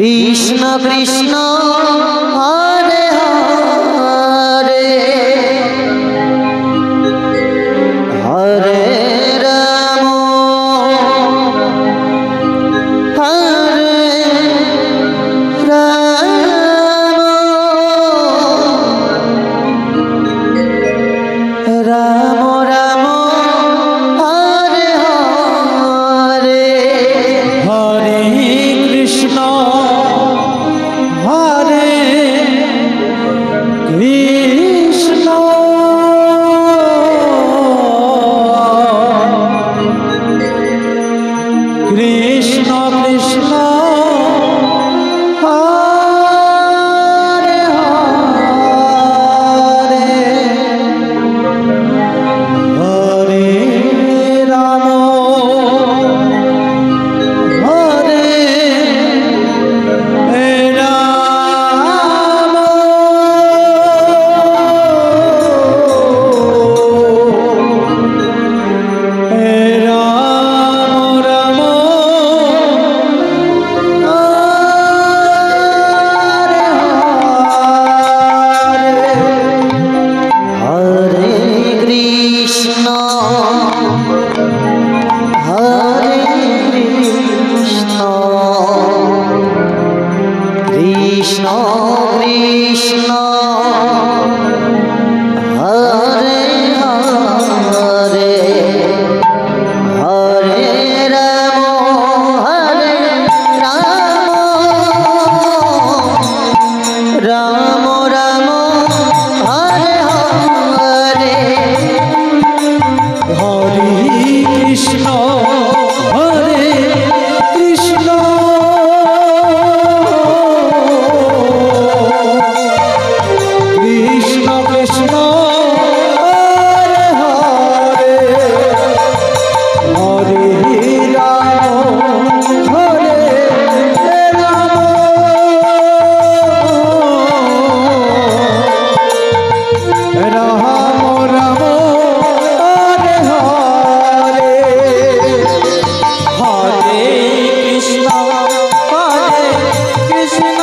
Krishna Krishna Hare Hare Hare Ram Hare Ram Ram Ram Hare Hare Hare Krishna Hare Krishna Krishna Krishna Hare Hare Hare Ram Hare Ram Ram Hare Krishna Hare Krishna Krishna Krishna Hare Hare Hare Ram Hare Ram Ram Ram Hare Hare Hare Krishna Hare Krishna Krishna Krishna Hare Hare Hare Ram Hare Ram Ram Hare Hare Hare Krishna Hare Krishna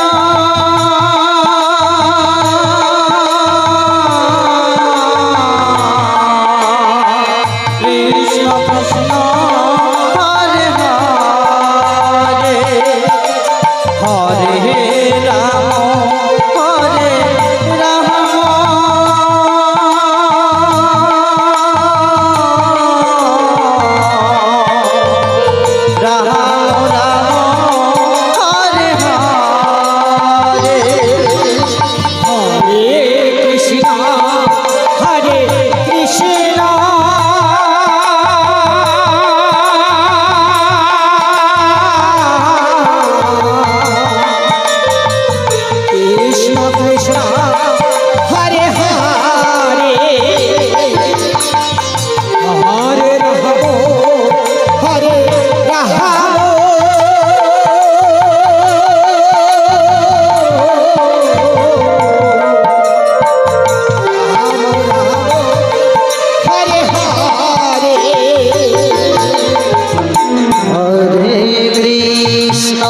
Krishna Krishna Hare Hare Hare Ram Hare Ram Ram Ram Hare Hare Hare Krishna Hare Krishna Krishna Krishna Hare Hare Hare Ram Hare Ram Hare Hare Hare Krishna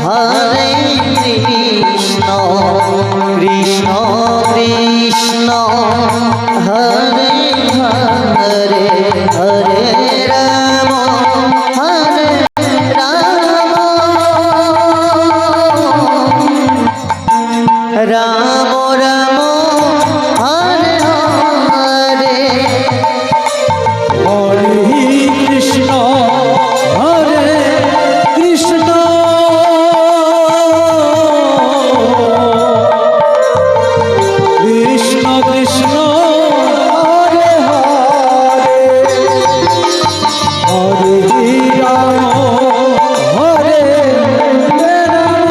Hare Krishna Krishna Krishna Hare Hare Hare Ram Hare Ram Ram Ram Hare Hare Hare Krishna Hare Krishna Krishna Krishna Hare Hare Hare Ram Hare Ram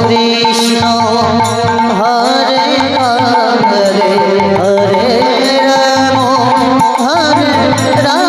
Krishna Hare Hare Hare Ram Hare Ram